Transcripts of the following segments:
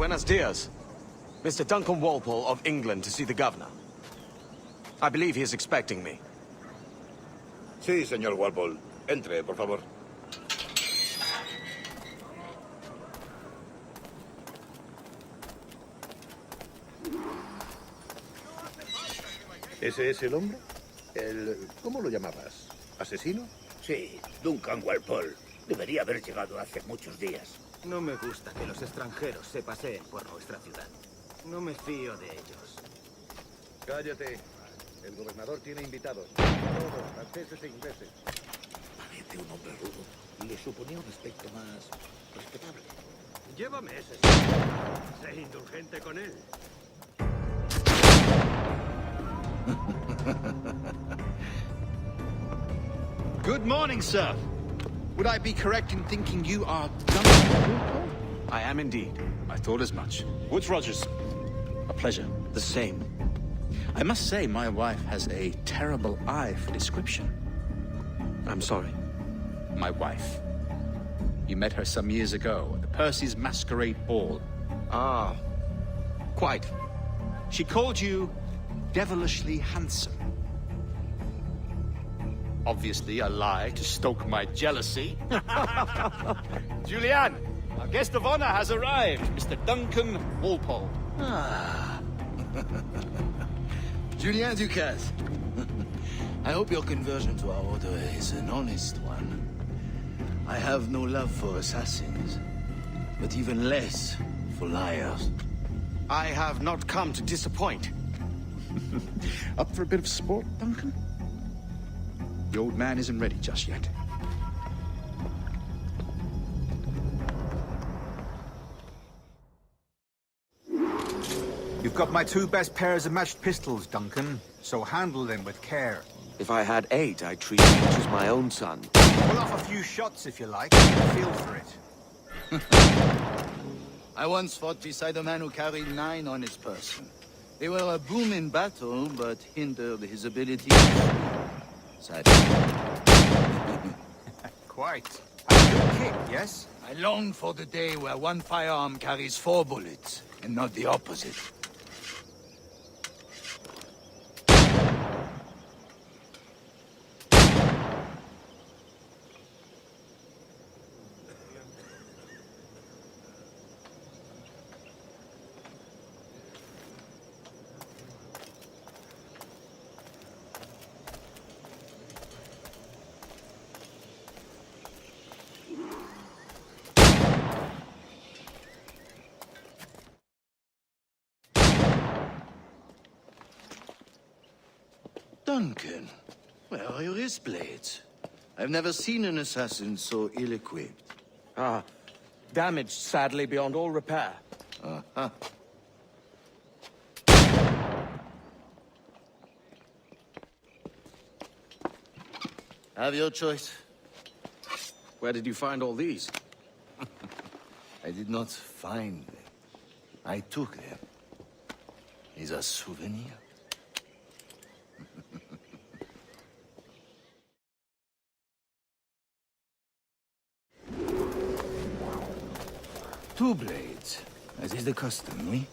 Buenos dias. Mr. Duncan Walpole of England to see the governor. I believe he is expecting me. Sí, señor Walpole. Entre, por favor. ¿Ese es el hombre? ¿Cómo lo llamabas? ¿Asesino? Sí, Duncan Walpole. Debería haber llegado hace muchos días. No me gusta que los extranjeros se paseen por nuestra ciudad. No me fío de ellos. Cállate. El gobernador tiene invitados. Todos, franceses e ingleses. Parece un hombre rudo. Le suponía un aspecto más respetable. Llévame ese. Sé indulgente con él. Good morning, sir. Would I be correct in thinking you are Duncan Walpole? I am indeed. I thought as much. Woods Rogers. A pleasure. The same. I must say, my wife has a terrible eye for description. I'm sorry. My wife. You met her some years ago at the Percy's Masquerade Ball. Ah, quite. She called you devilishly handsome. Obviously a lie to stoke my jealousy. Julianne, our guest of honor has arrived, Mr. Duncan Walpole. Ah. Julien Ducasse. I hope your conversion to our order is an honest one. I have no love for assassins, but even less for liars. I have not come to disappoint. Up for a bit of sport, Duncan? The old man isn't ready just yet. You've got my two best pairs of matched pistols, Duncan, so handle them with care. If I had 8, I'd treat each as my own son. Pull off a few shots if you like, get a feel for it. I once fought beside a man who carried 9 on his person. They were a boom in battle, but hindered his ability to shoot. Sadly. Quite. A good kick, yes? I long for the day where one firearm carries 4 bullets, and not the opposite. Duncan, where are your wrist blades? I've never seen an assassin so ill-equipped. Ah, damaged sadly beyond all repair. Uh-huh. Have your choice. Where did you find all these? I did not find them. I took them. Is a souvenir. Two blades, as is the custom, oui?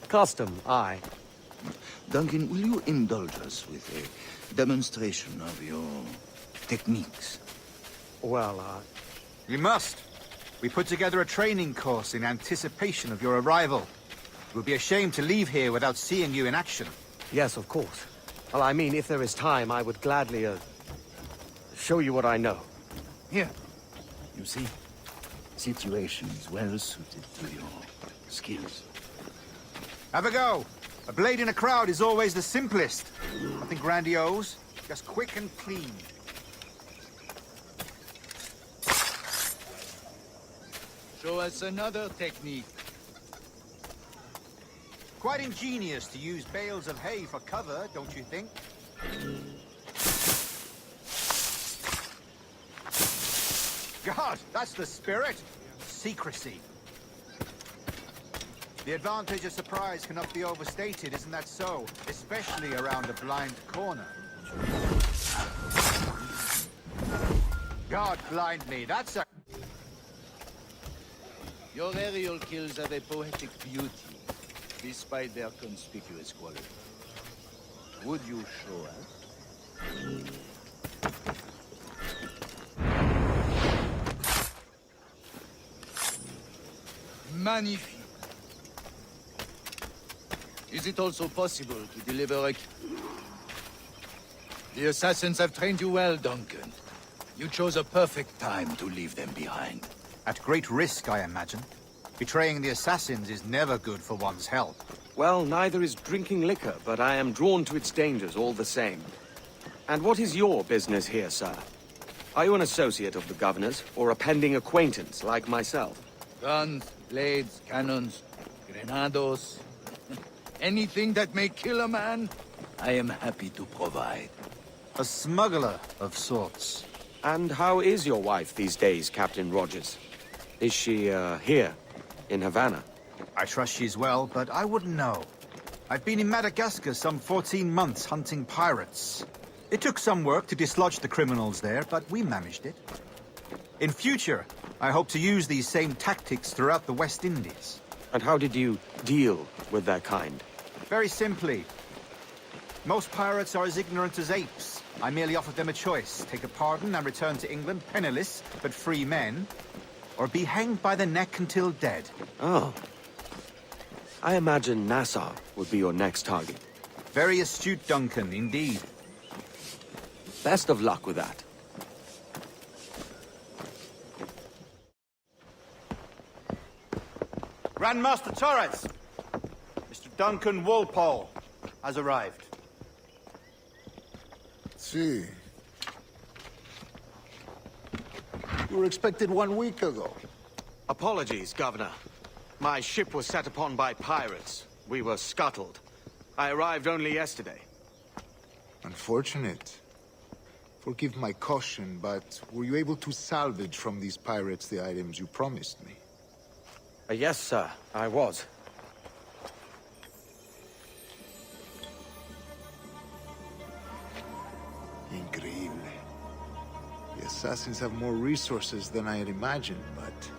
Custom, aye. Duncan, will you indulge us with a demonstration of your techniques? Well, You must. We put together a training course in anticipation of your arrival. It would be a shame to leave here without seeing you in action. yes, of course. Well, I mean, if there is time, I would gladly, show you what I know. Here. You see? Situations well suited to your skills. Have a go. A blade in a crowd is always the simplest. Nothing grandiose, just quick and clean. Show us another technique. Quite ingenious to use bales of hay for cover, don't you think? God, that's the spirit. Secrecy. The advantage of surprise cannot be overstated, isn't that so? Especially around a blind corner. God blind me, that's a... Your aerial kills have a poetic beauty, despite their conspicuous quality. Would you show us? Magnifique. Is it also possible to deliver a... The assassins have trained you well, Duncan. You chose a perfect time to leave them behind. At great risk, I imagine. Betraying the assassins is never good for one's health. Well, neither is drinking liquor, but I am drawn to its dangers all the same. And what is your business here, sir? Are you an associate of the governor's, or a pending acquaintance like myself? Guns, blades, cannons, grenados. Anything that may kill a man, I am happy to provide. A smuggler of sorts. And how is your wife these days, Captain Rogers? Is she, here, in Havana? I trust she's well, but I wouldn't know. I've been in Madagascar some 14 months hunting pirates. It took some work to dislodge the criminals there, but we managed it. In future, I hope to use these same tactics throughout the West Indies. And how did you deal with their kind? Very simply. Most pirates are as ignorant as apes. I merely offered them a choice. Take a pardon and return to England penniless, but free men. Or be hanged by the neck until dead. Oh. I imagine Nassau would be your next target. Very astute, Duncan, indeed. Best of luck with that. Grandmaster Torres! Mr. Duncan Walpole has arrived. See. You were expected 1 week ago. Apologies, Governor. My ship was set upon by pirates. We were scuttled. I arrived only yesterday. Unfortunate. Forgive my caution, but were you able to salvage from these pirates the items you promised me? Yes, sir, I was. Increíble. The assassins have more resources than I had imagined, but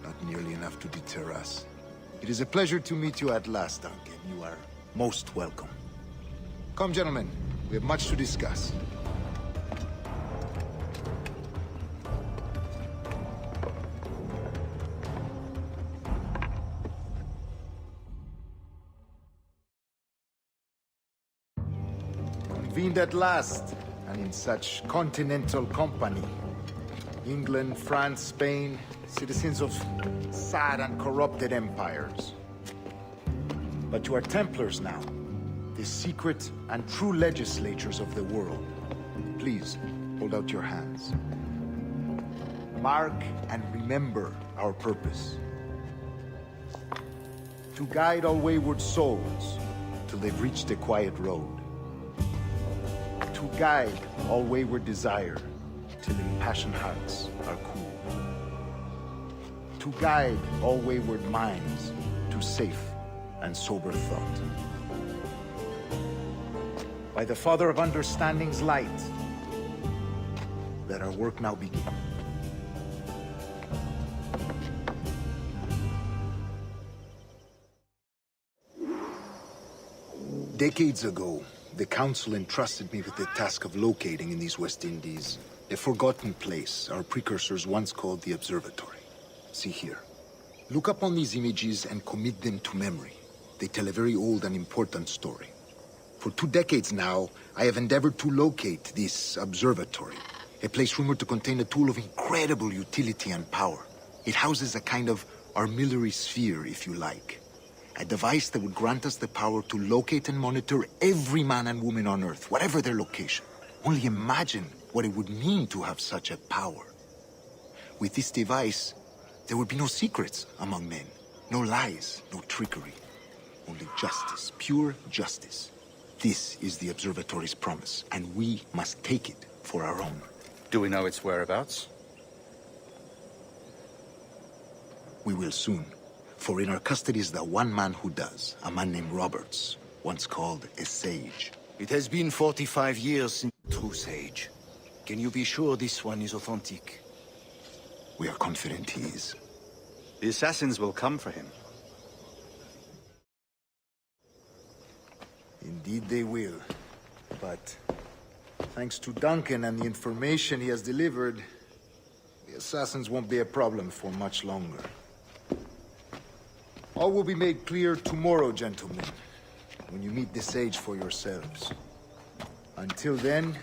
not nearly enough to deter us. It is a pleasure to meet you at last, Duncan. You are most welcome. Come, gentlemen. We have much to discuss. Convened at last, and in such continental company. England, France, Spain, citizens of sad and corrupted empires. But you are Templars now, the secret and true legislators of the world. Please, hold out your hands. Mark and remember our purpose. To guide all wayward souls till they've reached a quiet road. To guide all wayward desire till impassioned hearts are cool. To guide all wayward minds to safe and sober thought. By the Father of Understanding's light, let our work now begin. Decades ago, the Council entrusted me with the task of locating in these West Indies a forgotten place our precursors once called the Observatory. See here. Look upon these images and commit them to memory. They tell a very old and important story. For 2 decades now, I have endeavored to locate this observatory, a place rumored to contain a tool of incredible utility and power. It houses a kind of armillary sphere, if you like. A device that would grant us the power to locate and monitor every man and woman on Earth, whatever their location. Only imagine what it would mean to have such a power. With this device, there would be no secrets among men, no lies, no trickery. Only justice, pure justice. This is the Observatory's promise, and we must take it for our own. Do we know its whereabouts? We will soon. For in our custody is the one man who does, a man named Roberts, once called a sage. It has been 45 years since true sage. Can you be sure this one is authentic? We are confident he is. The assassins will come for him. Indeed they will. But thanks to Duncan and the information he has delivered, the assassins won't be a problem for much longer. All will be made clear tomorrow, gentlemen, when you meet the sage for yourselves. Until then,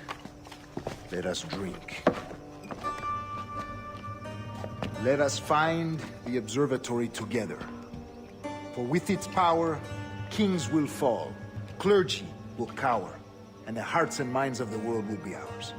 let us drink. Let us find the observatory together. For with its power, kings will fall, clergy will cower, and the hearts and minds of the world will be ours.